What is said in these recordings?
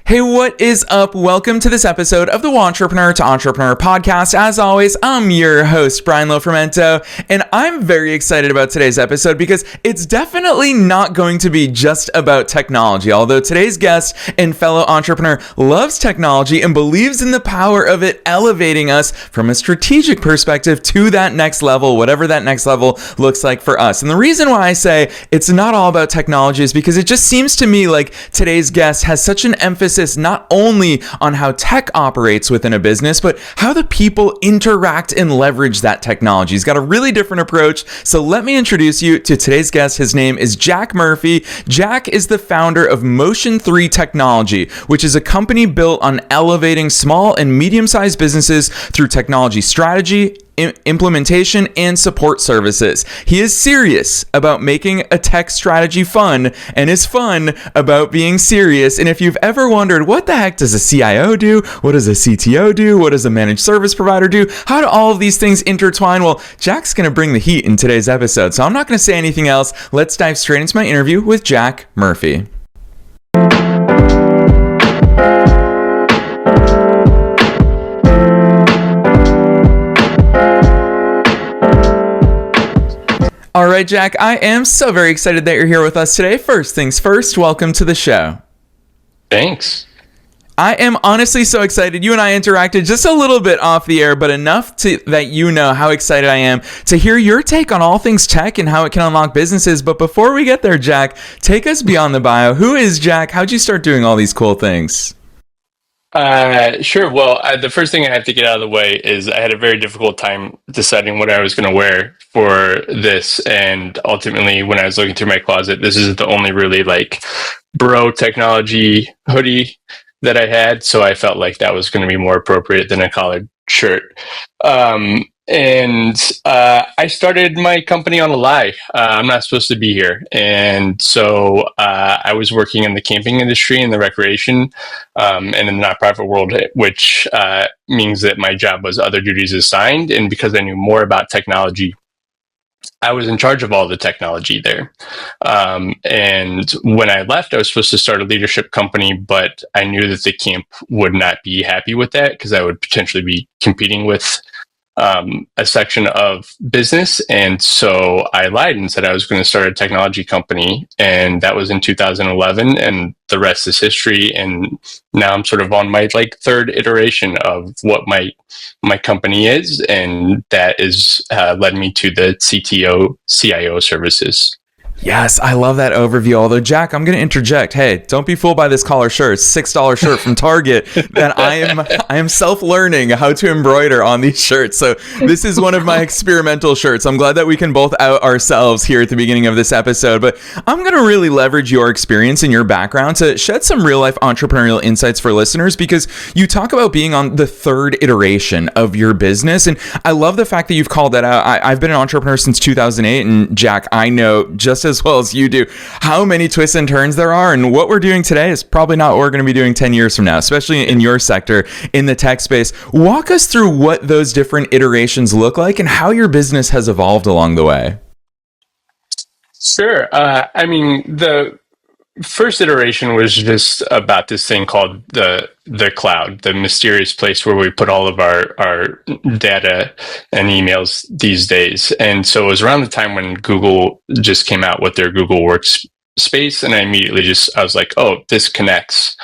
Hey, what is up? Welcome to this episode of the Entrepreneur to Entrepreneur podcast. As always, I'm your host, Brian Lofrumento, and I'm very excited about today's episode because it's definitely not going to be just about technology. Although today's guest and fellow entrepreneur loves technology and believes in the power of it elevating us from a strategic perspective to that next level, whatever that next level looks like for us. And the reason why I say it's not all about technology is because it just seems to me like today's guest has such an emphasis not only on how tech operates within a business, but how the people interact and leverage that technology. He's got a really different approach. So let me introduce you to today's guest. His name is Jack Murphy. Jack is the founder of Motion 3 Technology, which is a company built on elevating small and medium-sized businesses through technology strategy, implementation, and support services. He is serious about making a tech strategy fun and is fun about being serious. And if you've ever wondered, what the heck does a CIO do? What does a CTO do? What does a managed service provider do? How do all of these things intertwine? Well, Jack's going to bring the heat in today's episode. So I'm not going to say anything else. Let's dive straight into my interview with Jack Murphy. All right, Jack, I am so very excited that you're here with us today. First things first, welcome to the show. Thanks. I am honestly so excited. You and I interacted just a little bit off the air, but enough that you know how excited I am to hear your take on all things tech and how it can unlock businesses. But before we get there, Jack, take us beyond the bio. Who is Jack? How'd you start doing all these cool things? Sure. Well, the first thing I have to get out of the way is I had a very difficult time deciding what I was going to wear for this. And ultimately, when I was looking through my closet, this is the only really bro technology hoodie that I had. So I felt like that was going to be more appropriate than a collared shirt. I started my company on a lie. I'm not supposed to be here. And so I was working in the camping industry and the recreation and in the nonprofit world, which means that my job was other duties assigned. And because I knew more about technology, I was in charge of all the technology there. And when I left, I was supposed to start a leadership company, but I knew that the camp would not be happy with that because I would potentially be competing with a section of business. And so I lied and said I was going to start a technology company. And that was in 2011. And the rest is history. And now I'm sort of on my third iteration of what my company is. And that is led me to the CTO, CIO services. Yes, I love that overview. Although, Jack, I'm going to interject. Hey, don't be fooled by this collar shirt. It's $6 shirt from Target that I am self-learning how to embroider on these shirts. So this is one of my experimental shirts. I'm glad that we can both out ourselves here at the beginning of this episode. But I'm going to really leverage your experience and your background to shed some real-life entrepreneurial insights for listeners because you talk about being on the third iteration of your business. And I love the fact that you've called that out. I've been an entrepreneur since 2008. And, Jack, I know just as well as you do how many twists and turns there are, and what we're doing today is probably not what we're going to be doing 10 years from now, especially in your sector in the tech space. Walk us through what those different iterations look like and how your business has evolved along the way. Sure. The first iteration was just about this thing called the cloud, the mysterious place where we put all of our data and emails these days. And so it was around the time when Google just came out with their Google Workspace. And I was like, oh, this connects.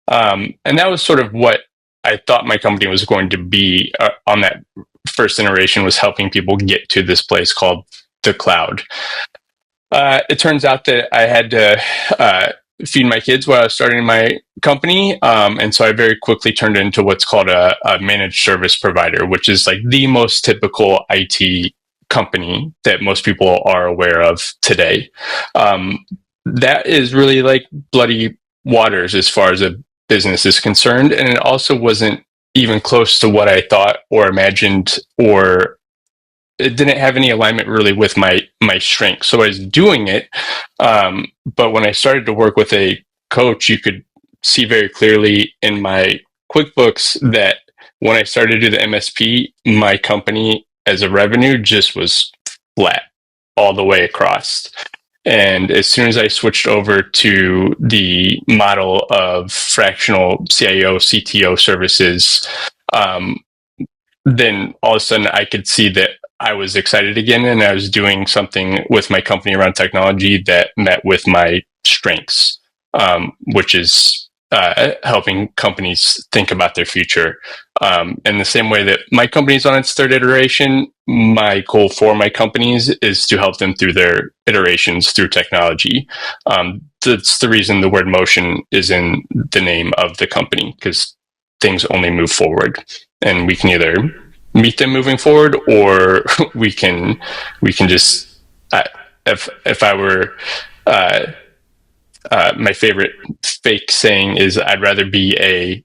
And that was sort of what I thought my company was going to be on that first iteration, was helping people get to this place called the cloud. It turns out that I had to feed my kids while I was starting my company. And so I very quickly turned into what's called a managed service provider, which is the most typical IT company that most people are aware of today. That is really bloody waters as far as a business is concerned. And it also wasn't even close to what I thought or imagined, or it didn't have any alignment really with my strength. So I was doing it. But when I started to work with a coach, you could see very clearly in my QuickBooks that when I started to do the MSP, my company as a revenue just was flat all the way across. And as soon as I switched over to the model of fractional CIO, CTO services, then all of a sudden I could see that I was excited again, and I was doing something with my company around technology that met with my strengths, which is helping companies think about their future. In the same way that my company is on its third iteration, my goal for my companies is to help them through their iterations through technology. That's the reason the word motion is in the name of the company, because things only move forward, and we can either meet them moving forward, or we can just if I were my favorite fake saying is I'd rather be a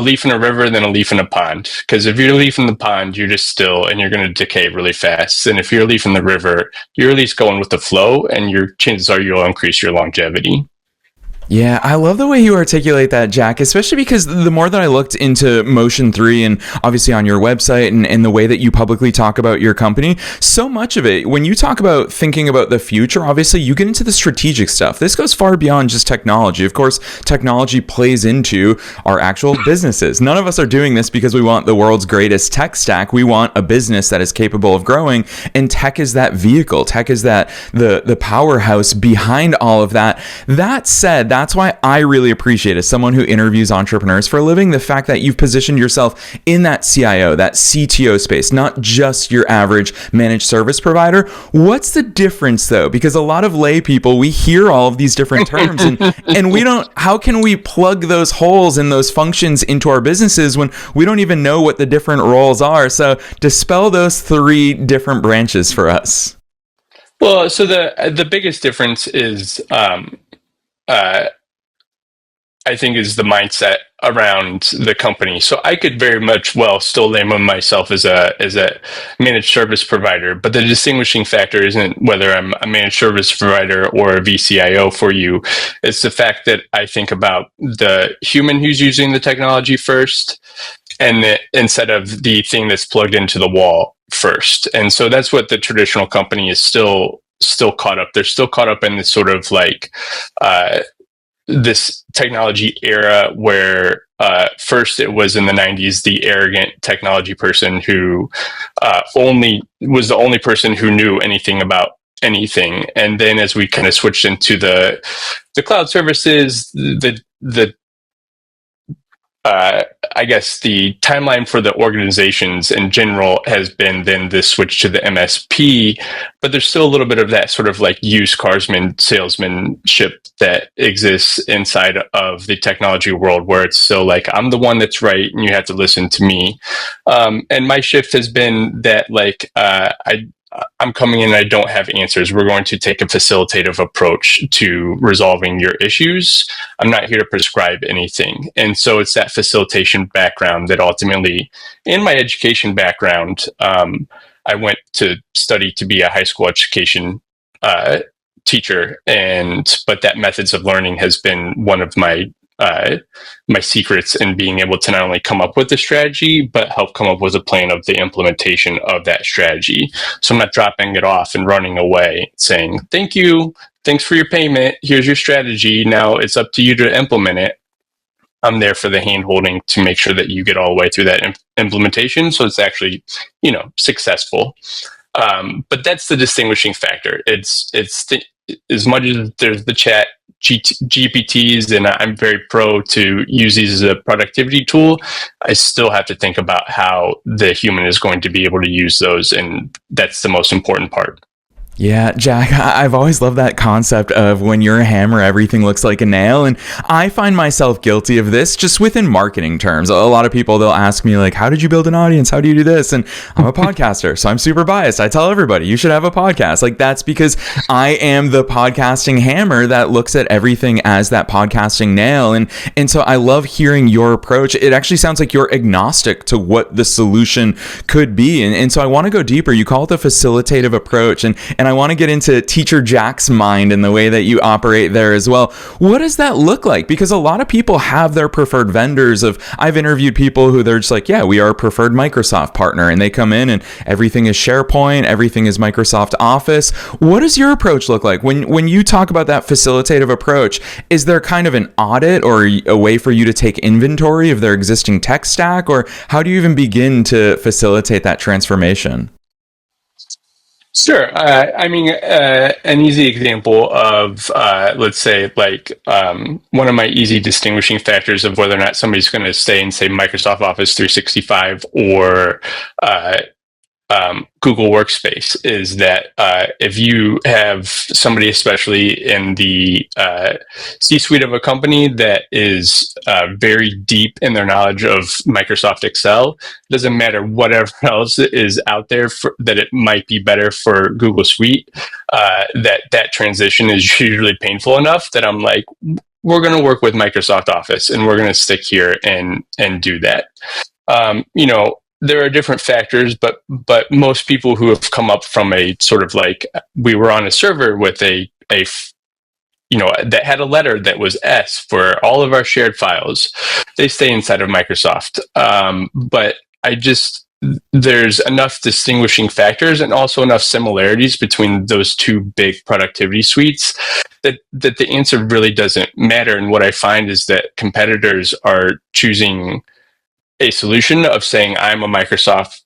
leaf in a river than a leaf in a pond, because if you're a leaf in the pond, you're just still and you're going to decay really fast, and if you're a leaf in the river, you're at least going with the flow, and your chances are you'll increase your longevity. Yeah, I love the way you articulate that, Jack, especially because the more that I looked into Motion 3 and obviously on your website and the way that you publicly talk about your company, so much of it, when you talk about thinking about the future, obviously you get into the strategic stuff. This goes far beyond just technology. Of course, technology plays into our actual businesses. None of us are doing this because we want the world's greatest tech stack. We want a business that is capable of growing, and tech is that vehicle. Tech is that the powerhouse behind all of that. That said, that's why I really appreciate, as someone who interviews entrepreneurs for a living, the fact that you've positioned yourself in that CIO, that CTO space, not just your average managed service provider. What's the difference though? Because a lot of lay people, we hear all of these different terms and we don't, how can we plug those holes in those functions into our businesses when we don't even know what the different roles are? So dispel those three different branches for us. Well, so the biggest difference is I think is the mindset around the company. So I could very much well still label myself as a managed service provider, but the distinguishing factor isn't whether I'm a managed service provider or a VCIO for you. It's the fact that I think about the human who's using the technology first, and instead of the thing that's plugged into the wall first. And so that's what the traditional company is still caught up. They're still caught up in this sort of like this technology era where first it was in the 90s the arrogant technology person who was the only person who knew anything about anything. And then as we kind of switched into the cloud services, I guess the timeline for the organizations in general has been then this switch to the MSP, but there's still a little bit of that sort of like used carsman salesmanship that exists inside of the technology world, where it's still like, I'm the one that's right and you have to listen to me. And my shift has been that like, I'm coming in and I don't have answers. We're going to take a facilitative approach to resolving your issues. I'm not here to prescribe anything. And so it's that facilitation background that ultimately, in my education background, I went to study to be a high school education teacher. But that methods of learning has been one of my secrets in being able to not only come up with the strategy, but help come up with a plan of the implementation of that strategy. So I'm not dropping it off and running away saying, thank you, thanks for your payment, here's your strategy, now it's up to you to implement it. I'm there for the hand holding to make sure that you get all the way through that implementation, so it's actually, successful. But that's the distinguishing factor. It's as much as there's the chat GPTs, and I'm very pro to use these as a productivity tool, I still have to think about how the human is going to be able to use those, and that's the most important part. Yeah, Jack, I've always loved that concept of when you're a hammer, everything looks like a nail. And I find myself guilty of this just within marketing terms. A lot of people, they'll ask me like, how did you build an audience? How do you do this? And I'm a podcaster, so I'm super biased. I tell everybody, you should have a podcast. Like, that's because I am the podcasting hammer that looks at everything as that podcasting nail. And so I love hearing your approach. It actually sounds like you're agnostic to what the solution could be. And so I want to go deeper. You call it the facilitative approach. And and I want to get into Teacher Jack's mind and the way that you operate there as well. What does that look like? Because a lot of people have their preferred vendors. I've interviewed people who they're just like, yeah, we are a preferred Microsoft partner, and they come in and everything is SharePoint, everything is Microsoft Office. What does your approach look like when you talk about that facilitative approach? Is there kind of an audit or a way for you to take inventory of their existing tech stack, or how do you even begin to facilitate that transformation? Sure. An easy example of, let's say, one of my easy distinguishing factors of whether or not somebody's going to stay in, say, Microsoft Office 365 or Google Workspace is that if you have somebody, especially in the C-suite of a company, that is very deep in their knowledge of Microsoft Excel, doesn't matter whatever else is out there that it might be better for Google Suite, that transition is usually painful enough that I'm like, we're going to work with Microsoft Office and we're going to stick here and do that. There are different factors, but most people who have come up from a sort of like, we were on a server with that had a letter that was S for all of our shared files, they stay inside of Microsoft. But there's enough distinguishing factors and also enough similarities between those two big productivity suites that the answer really doesn't matter. And what I find is that competitors are choosing a solution of saying I'm a Microsoft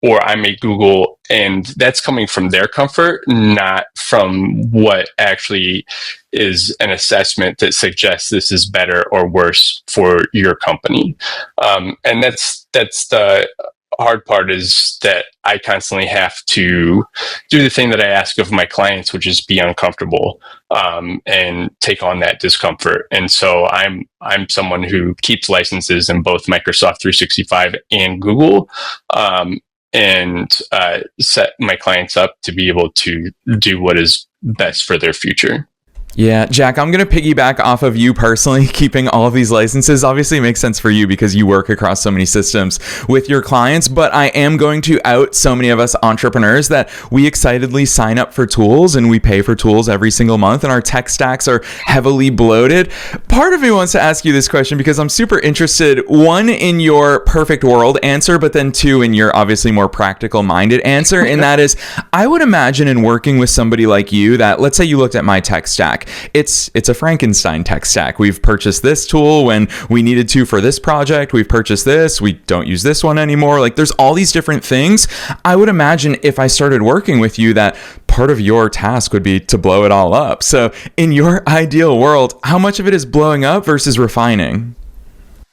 or I'm a Google, and that's coming from their comfort, not from what actually is an assessment that suggests this is better or worse for your company. And that's the hard part, is that I constantly have to do the thing that I ask of my clients, which is be uncomfortable and take on that discomfort. And so I'm someone who keeps licenses in both Microsoft 365 and Google, and set my clients up to be able to do what is best for their future. Yeah, Jack, I'm going to piggyback off of you personally, keeping all of these licenses. Obviously, it makes sense for you because you work across so many systems with your clients, but I am going to out so many of us entrepreneurs that we excitedly sign up for tools and we pay for tools every single month, and our tech stacks are heavily bloated. Part of me wants to ask you this question because I'm super interested, one, in your perfect world answer, but then two, in your obviously more practical minded answer. And that is, I would imagine in working with somebody like you that, let's say you looked at my tech stack, it's a Frankenstein tech stack. We've purchased this tool when we needed to for this project. We've purchased this. We don't use this one anymore. Like, there's all these different things. I would imagine if I started working with you that part of your task would be to blow it all up. So in your ideal world, how much of it is blowing up versus refining?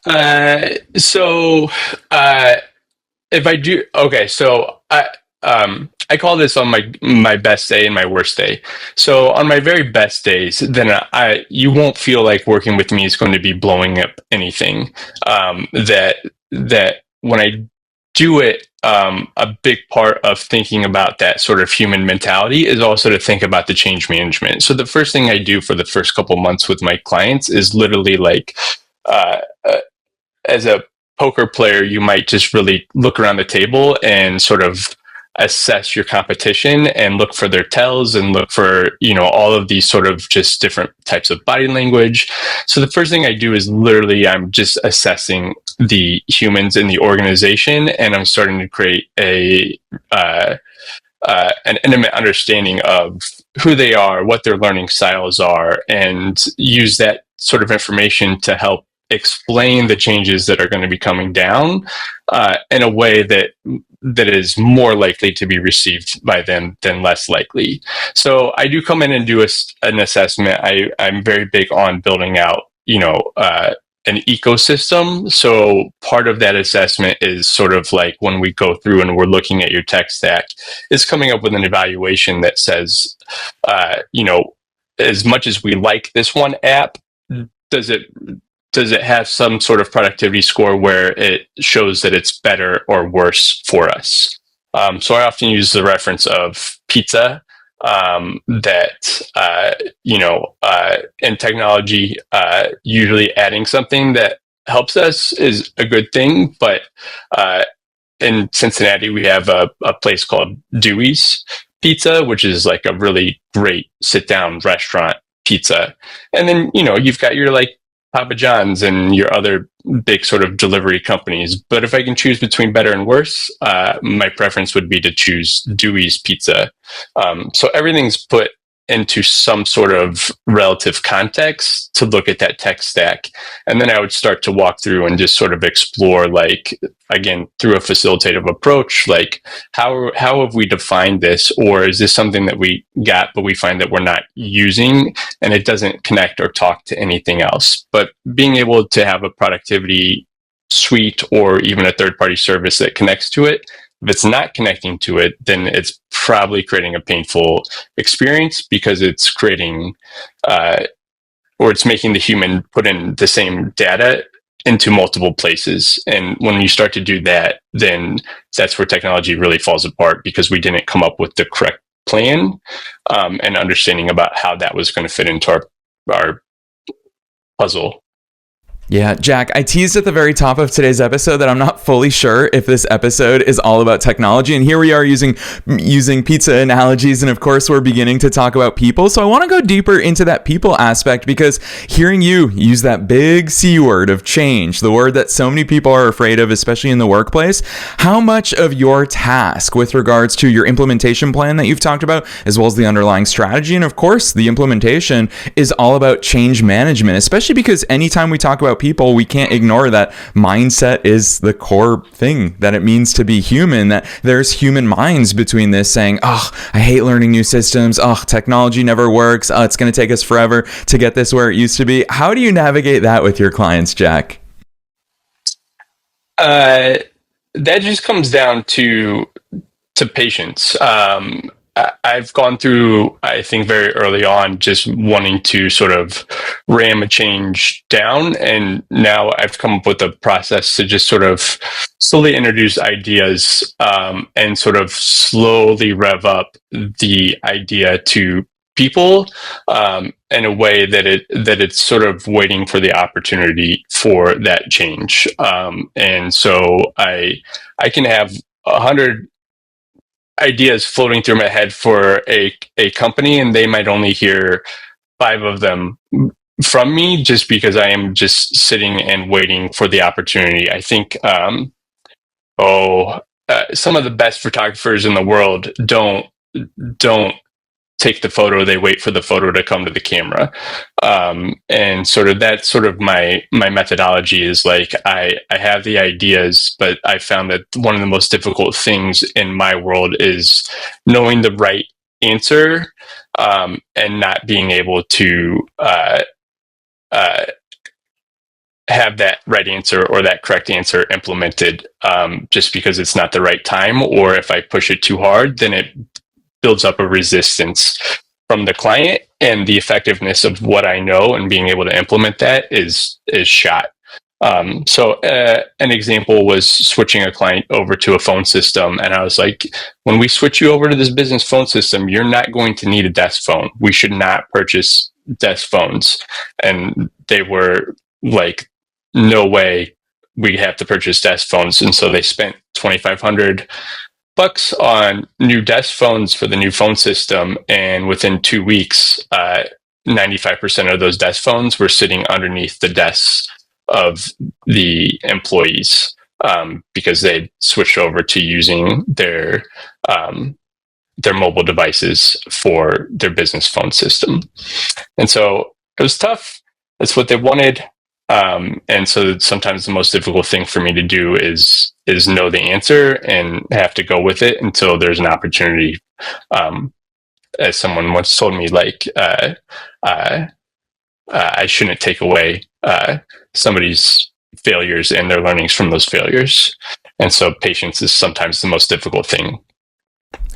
If I do, okay, so I call this on my best day and my worst day. So on my very best days, then you won't feel like working with me is going to be blowing up anything. That when I do it, a big part of thinking about that sort of human mentality is also to think about the change management. So the first thing I do for the first couple months with my clients is literally like, as a poker player, you might just really look around the table and sort of assess your competition and look for their tells and look for, all of these sort of just different types of body language. So the first thing I do is literally I'm just assessing the humans in the organization, and I'm starting to create an intimate understanding of who they are, what their learning styles are, and use that sort of information to help explain the changes that are going to be coming down in a way that is more likely to be received by them than less likely. So I do come in and do an assessment. I'm very big on building out, an ecosystem. So part of that assessment is sort of like when we go through and we're looking at your tech stack, is coming up with an evaluation that says, as much as we like this one app, does it have some sort of productivity score where it shows that it's better or worse for us? So I often use the reference of pizza, in technology, usually adding something that helps us is a good thing. But in Cincinnati, we have a place called Dewey's Pizza, which is like a really great sit down restaurant pizza. And then, you've got your like Papa John's and your other big sort of delivery companies. But if I can choose between better and worse, my preference would be to choose Dewey's Pizza. So everything's put into some sort of relative context to look at that tech stack. And then I would start to walk through and just sort of explore, like, again, through a facilitative approach, like how have we defined this? Or is this something that we got, but we find that we're not using and it doesn't connect or talk to anything else? But being able to have a productivity suite or even a third-party service that connects to it, if it's not connecting to it, then it's probably creating a painful experience because it's creating, or it's making the human put in the same data into multiple places. And when you start to do that, then that's where technology really falls apart because we didn't come up with the correct plan and understanding about how that was going to fit into our puzzle. Yeah, Jack, I teased at the very top of today's episode that I'm not fully sure if this episode is all about technology. And here we are using pizza analogies. And of course, we're beginning to talk about people. So I want to go deeper into that people aspect because hearing you use that big C word of change, the word that so many people are afraid of, especially in the workplace, how much of your task with regards to your implementation plan that you've talked about, as well as the underlying strategy, and of course, the implementation is all about change management, especially because anytime we talk about people, we can't ignore that mindset is the core thing that it means to be human, that there's human minds between this saying, oh, I hate learning new systems. Oh, technology never works. Oh, it's going to take us forever to get this where it used to be. How do you navigate that with your clients, Jack? That just comes down to patience. I've gone through, I think, very early on, just wanting to sort of ram a change down. And now I've come up with a process to just sort of slowly introduce ideas and sort of slowly rev up the idea to people in a way that it's sort of waiting for the opportunity for that change. And so I can have 100 ideas floating through my head for a company, and they might only hear 5 of them from me just because I am just sitting and waiting for the opportunity. I think, some of the best photographers in the world don't take the photo, they wait for the photo to come to the camera. And sort of that's sort of my methodology is like, I have the ideas, but I found that one of the most difficult things in my world is knowing the right answer and not being able to have that right answer or that correct answer implemented just because it's not the right time, or if I push it too hard, then it builds up a resistance from the client, and the effectiveness of what I know and being able to implement that is shot. So an example was switching a client over to a phone system. And I was like, when we switch you over to this business phone system, you're not going to need a desk phone. We should not purchase desk phones. And they were like, no way we have to purchase desk phones. And so they spent $2,500 on new desk phones for the new phone system, and within 2 weeks 95% of those desk phones were sitting underneath the desks of the employees because they switched over to using their mobile devices for their business phone system. And so it was tough. That's what they wanted. And so sometimes the most difficult thing for me to do is know the answer and have to go with it until there's an opportunity. As someone once told me, like, I shouldn't take away somebody's failures and their learnings from those failures. And so patience is sometimes the most difficult thing.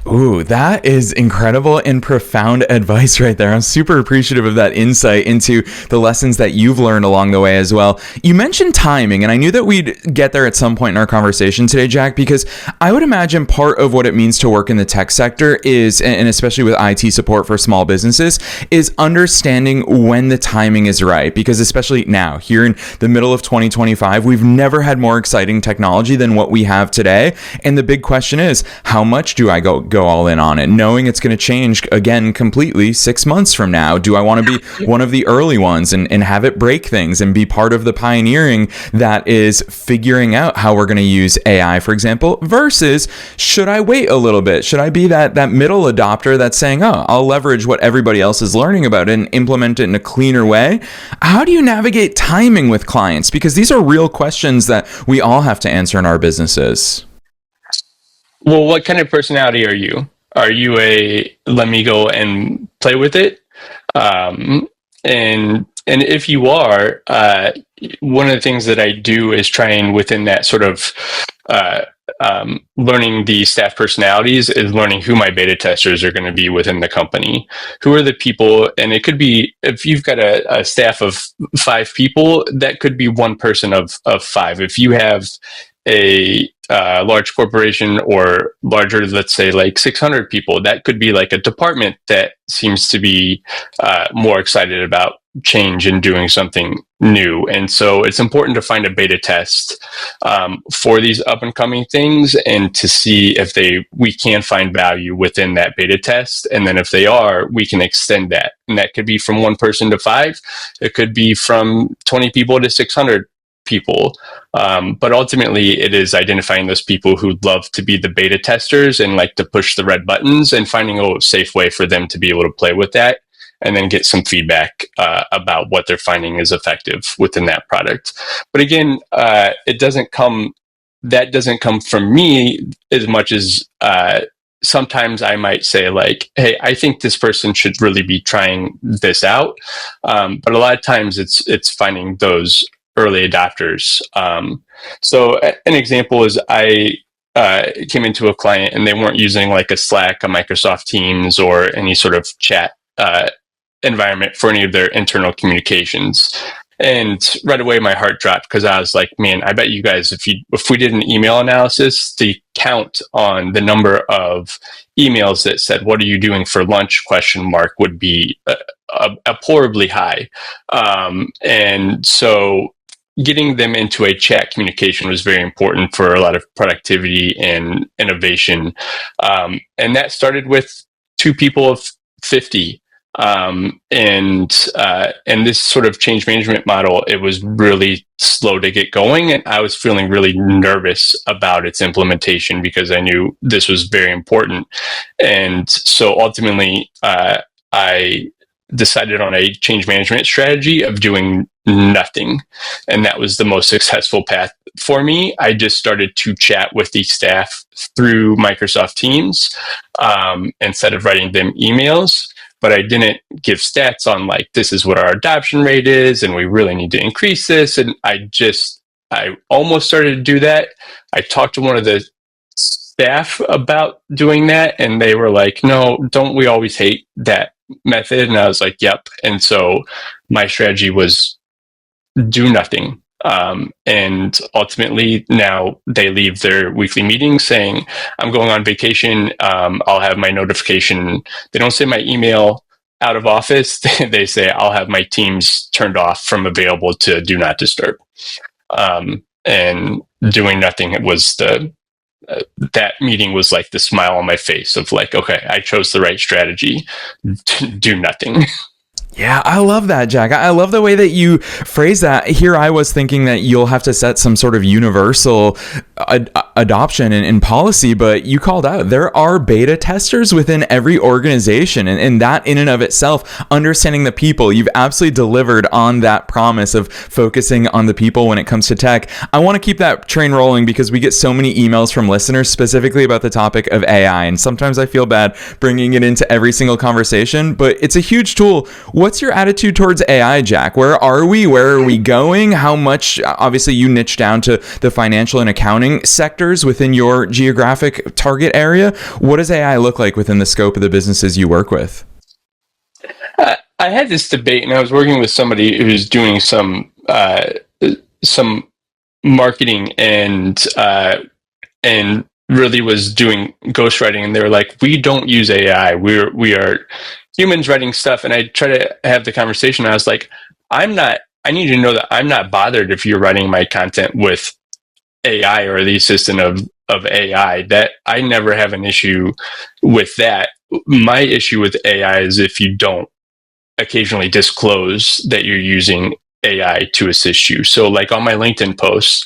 Ooh, that is incredible and profound advice right there. I'm super appreciative of that insight into the lessons that you've learned along the way as well. You mentioned timing, and I knew that we'd get there at some point in our conversation today, Jack, because I would imagine part of what it means to work in the tech sector is, and especially with IT support for small businesses, is understanding when the timing is right. Because especially now, here in the middle of 2025, we've never had more exciting technology than what we have today. And the big question is, how much do I go go all in on it, knowing it's going to change again completely 6 months from now? Do I want to be one of the early ones and have it break things and be part of the pioneering that is figuring out how we're going to use AI, for example, versus should I wait a little bit? Should I be that middle adopter that's saying, oh, I'll leverage what everybody else is learning about it and implement it in a cleaner way? How do you navigate timing with clients? Because these are real questions that we all have to answer in our businesses. Well, what kind of personality are you? Are you a let me go and play with it? And if you are, one of the things that I do is try and within that sort of learning the staff personalities is learning who my beta testers are going to be within the company. Who are the people? And it could be, if you've got a staff of 5 people, that could be one person of 5. If you have a large corporation or larger, let's say like 600 people, that could be like a department that seems to be more excited about change and doing something new. And so it's important to find a beta test for these up and coming things and to see if we can find value within that beta test. And then if they are, we can extend that. And that could be from 1 person to 5. It could be from 20 people to 600 people. But ultimately, it is identifying those people who love to be the beta testers and like to push the red buttons and finding a safe way for them to be able to play with that and then get some feedback about what they're finding is effective within that product. But again, that doesn't come from me as much as sometimes I might say like, hey, I think this person should really be trying this out. But a lot of times it's finding those early adopters. So an example is I came into a client and they weren't using like a Slack, a Microsoft Teams, or any sort of chat environment for any of their internal communications. And right away, my heart dropped because I was like, man, I bet you guys, if we did an email analysis, the count on the number of emails that said, what are you doing for lunch? Would be abhorribly high. And so getting them into a chat communication was very important for a lot of productivity and innovation. And that started with 2 people of 50. And this sort of change management model, it was really slow to get going. And I was feeling really nervous about its implementation because I knew this was very important. And so ultimately, I decided on a change management strategy of doing nothing. And that was the most successful path for me. I just started to chat with the staff through Microsoft Teams instead of writing them emails. But I didn't give stats on like, this is what our adoption rate is, and we really need to increase this. And I almost started to do that. I talked to one of the staff about doing that, and they were like, no, don't we always hate that method? And I was like, yep. And so my strategy was do nothing. And ultimately now they leave their weekly meetings saying, I'm going on vacation. I'll have my notification. They don't say my email out of office. They say I'll have my Teams turned off from available to do not disturb. And doing nothing was that meeting was like the smile on my face of like, okay, I chose the right strategy to do nothing. Yeah, I love that, Jack. I love the way that you phrase that. Here I was thinking that you'll have to set some sort of universal adoption and policy, but you called out there are beta testers within every organization. And that in and of itself, understanding the people, you've absolutely delivered on that promise of focusing on the people when it comes to tech. I want to keep that train rolling because we get so many emails from listeners specifically about the topic of AI. And sometimes I feel bad bringing it into every single conversation, but it's a huge tool. What's your attitude towards AI, Jack? Where are we? Where are we going? How much? Obviously, you niche down to the financial and accounting sectors within your geographic target area. What does AI look like within the scope of the businesses you work with? I had this debate, and I was working with somebody who's doing some marketing and really was doing ghostwriting, and they were like, "We don't use AI. We are humans writing stuff." And I try to have the conversation. I was like, I need you to know that I'm not bothered if you're writing my content with AI or the assistant of AI, that I never have an issue with that. My issue with AI is if you don't occasionally disclose that you're using AI to assist you. So like on my LinkedIn posts,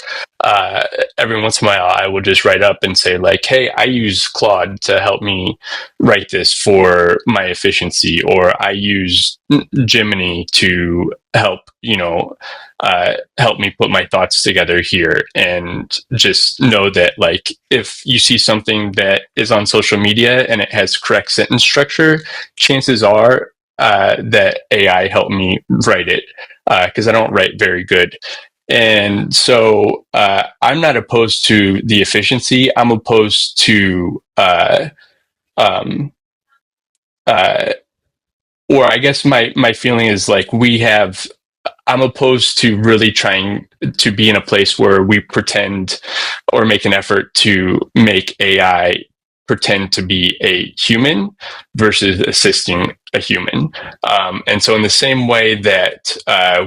every once in a while, I will just write up and say like, hey, I use Claude to help me write this for my efficiency, or I use Gemini to help, help me put my thoughts together here. And just know that like, if you see something that is on social media and it has correct sentence structure, chances are that AI helped me write it, because I don't write very good. And so I'm not opposed to the efficiency. I'm opposed to, um, or I guess my feeling is like I'm opposed to really trying to be in a place where we pretend or make an effort to make AI pretend to be a human versus assisting a human. And so in the same way that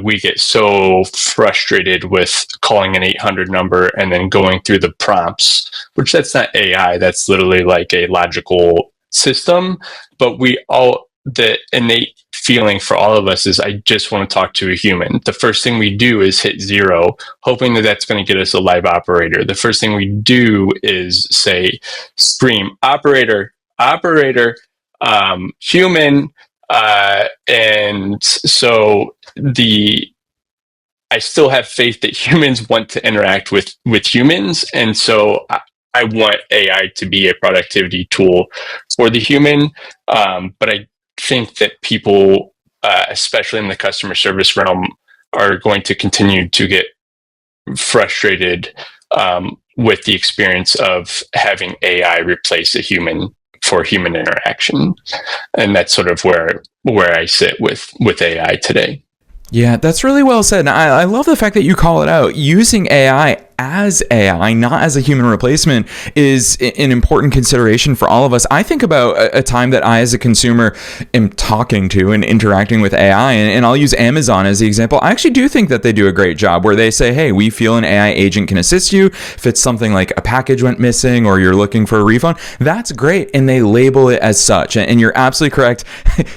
we get so frustrated with calling an 800 number and then going through the prompts, which that's not AI, that's literally like a logical system, but the innate feeling for all of us is I just want to talk to a human. The first thing we do is hit 0, hoping that that's going to get us a live operator. The first thing we do is say, scream, operator, operator, human. And so I still have faith that humans want to interact with humans. And so I want AI to be a productivity tool for the human. But I think that people, especially in the customer service realm, are going to continue to get frustrated with the experience of having AI replace a human for human interaction. And that's sort of where I sit with AI today. Yeah, that's really well said. And I love the fact that you call it out. Using AI as AI, not as a human replacement, is an important consideration for all of us. I think about a time that I, as a consumer, am talking to and interacting with AI, and I'll use Amazon as the example. I actually do think that they do a great job where they say, hey, we feel an AI agent can assist you. If it's something like a package went missing or you're looking for a refund, that's great. And they label it as such. And you're absolutely correct.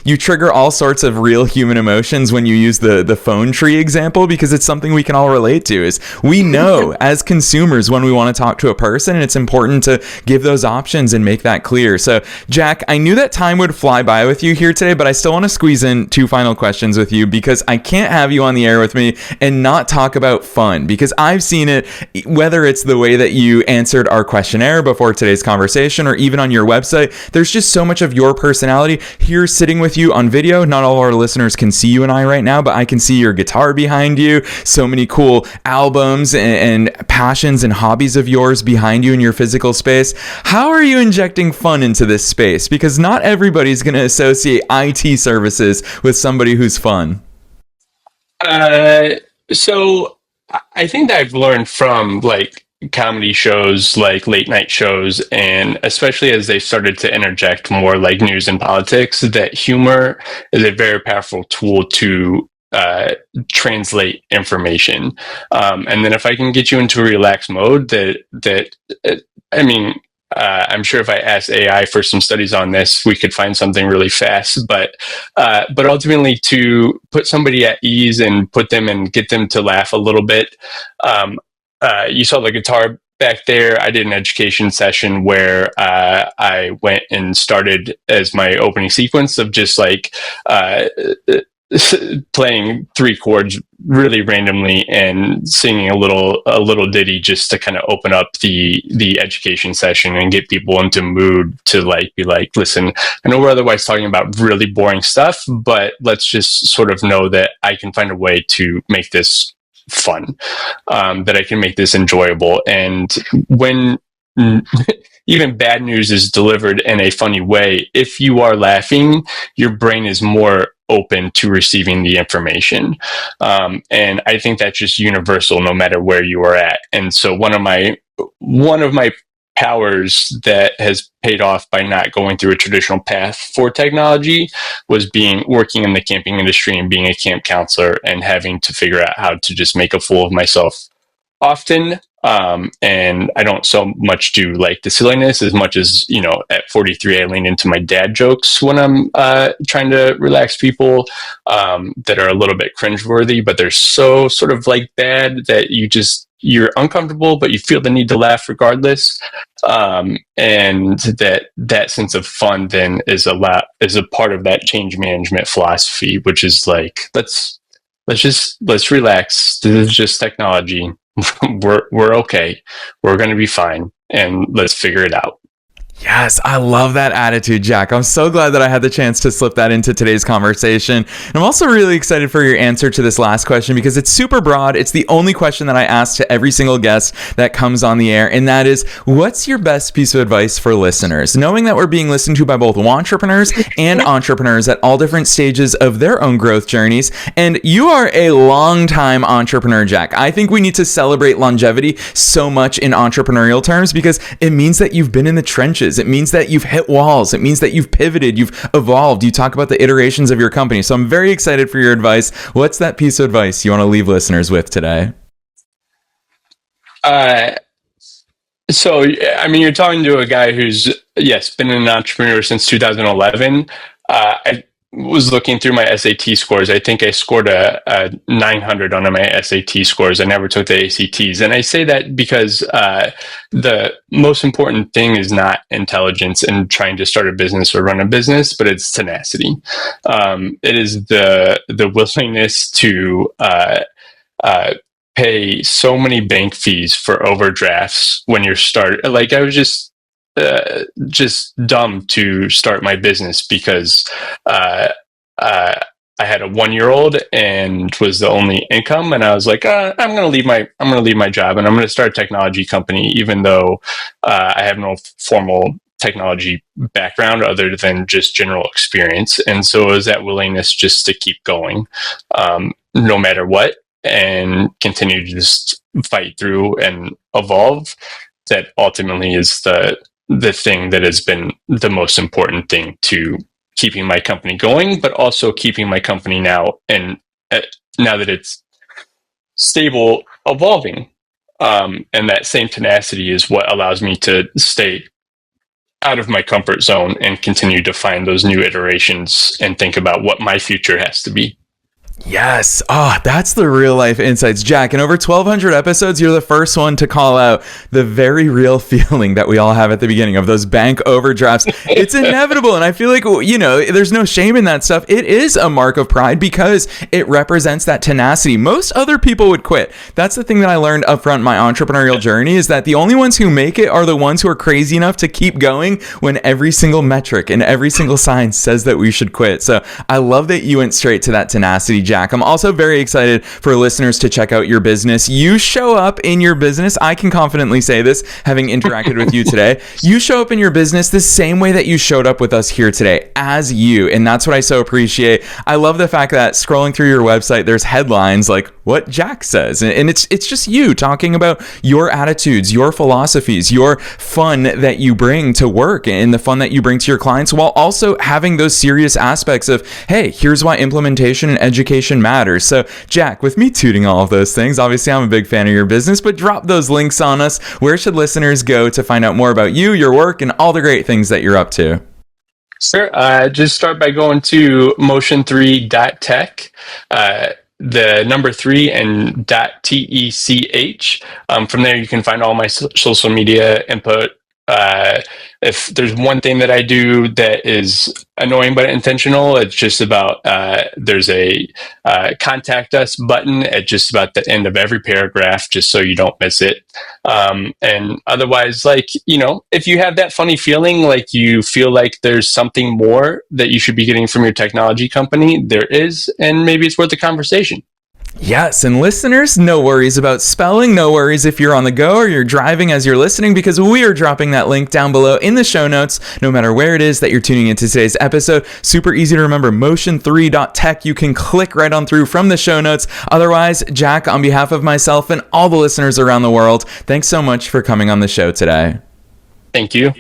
You trigger all sorts of real human emotions when you use the phone tree example, because it's something we can all relate to. Is we know as consumers when we want to talk to a person, and it's important to give those options and make that clear. So Jack, I knew that time would fly by with you here today, but I still want to squeeze in 2 final questions with you, because I can't have you on the air with me and not talk about fun, because I've seen it, whether it's the way that you answered our questionnaire before today's conversation or even on your website. There's just so much of your personality here sitting with you on video. Not all of our listeners can see you and I right now, but I can see your guitar behind you, so many cool albums and passions and hobbies of yours behind you in your physical space. How are you injecting fun into this space? Because not everybody's going to associate IT services with somebody who's fun. So I think that I've learned from like comedy shows, like late night shows, and especially as they started to interject more like news and politics, that humor is a very powerful tool to translate information. And then if I can get you into a relaxed mode, I'm sure if I asked AI for some studies on this, we could find something really fast. But ultimately, to put somebody at ease and put them and get them to laugh a little bit. You saw the guitar back there. I did an education session where I went and started as my opening sequence of just like playing 3 chords really randomly and singing a little ditty just to kind of open up the education session and get people into mood to like be like, listen, I know we're otherwise talking about really boring stuff, but let's just sort of know that I can find a way to make this fun, that I can make this enjoyable. And when even bad news is delivered in a funny way, if you are laughing, your brain is more open to receiving the information. And I think that's just universal no matter where you are at. And so one of my powers that has paid off by not going through a traditional path for technology was working in the camping industry and being a camp counselor and having to figure out how to just make a fool of myself often. And I don't so much do like the silliness as much as, at 43, I lean into my dad jokes when I'm trying to relax people that are a little bit cringeworthy, but they're so sort of like bad that you're uncomfortable, but you feel the need to laugh regardless. And that sense of fun then is a part of that change management philosophy, which is like, let's relax. This is just technology. we're okay. We're going to be fine, and let's figure it out. Yes, I love that attitude, Jack. I'm so glad that I had the chance to slip that into today's conversation. And I'm also really excited for your answer to this last question because it's super broad. It's the only question that I ask to every single guest that comes on the air. And that is, what's your best piece of advice for listeners? Knowing that we're being listened to by both entrepreneurs and entrepreneurs at all different stages of their own growth journeys. And you are a long-time entrepreneur, Jack. I think we need to celebrate longevity so much in entrepreneurial terms because it means that you've been in the trenches. It means that you've hit walls. It means that you've pivoted, you've evolved. You talk about the iterations of your company. So I'm very excited for your advice. What's that piece of advice you want to leave listeners with today? So, I mean, you're talking to a guy who's, yes, been an entrepreneur since 2011. I was looking through my SAT scores. I think I scored a 900 on my SAT scores. I never took the ACTs. And I say that because the most important thing is not intelligence in trying to start a business or run a business, but it's tenacity. It is the willingness to pay so many bank fees for overdrafts when you're like, I was just dumb to start my business because I had a 1-year-old and was the only income, and I was like, I'm going to leave my job and I'm going to start a technology company, even though I have no formal technology background other than just general experience. And so it was that willingness just to keep going, no matter what, and continue to just fight through and evolve. That ultimately is the thing that has been the most important thing to keeping my company going, but also keeping my company now, and now that it's stable, evolving. And that same tenacity is what allows me to stay out of my comfort zone and continue to find those new iterations and think about what my future has to be. Yes. Oh, that's the real life insights, Jack. In over 1,200 episodes, you're the first one to call out the very real feeling that we all have at the beginning of those bank overdrafts. It's inevitable. And I feel like, there's no shame in that stuff. It is a mark of pride because it represents that tenacity. Most other people would quit. That's the thing that I learned up front in my entrepreneurial journey, is that the only ones who make it are the ones who are crazy enough to keep going when every single metric and every single sign says that we should quit. So I love that you went straight to that tenacity, Jack. I'm also very excited for listeners to check out your business. You show up in your business. I can confidently say this, having interacted with you today. You show up in your business the same way that you showed up with us here today, as you. And that's what I so appreciate. I love the fact that scrolling through your website, there's headlines like what Jack says. And it's just you talking about your attitudes, your philosophies, your fun that you bring to work and the fun that you bring to your clients, while also having those serious aspects of, hey, here's why implementation and education matters. So, Jack, with me tooting all of those things, obviously I'm a big fan of your business, but drop those links on us. Where should listeners go to find out more about you, your work, and all the great things that you're up to? Sure. Just start by going to motion3.tech. The number 3 and .tech. From there, you can find all my social media input. If there's one thing that I do that is annoying but intentional, it's just about there's a contact us button at just about the end of every paragraph, just so you don't miss it. And otherwise, if you have that funny feeling, like you feel like there's something more that you should be getting from your technology company, there is, and maybe it's worth a conversation. Yes, and listeners, no worries about spelling, no worries if you're on the go or you're driving as you're listening, because we are dropping that link down below in the show notes, no matter where it is that you're tuning into today's episode. Super easy to remember, motion3.tech. You can click right on through from the show notes. Otherwise, Jack, on behalf of myself and all the listeners around the world, thanks so much for coming on the show today. Thank you.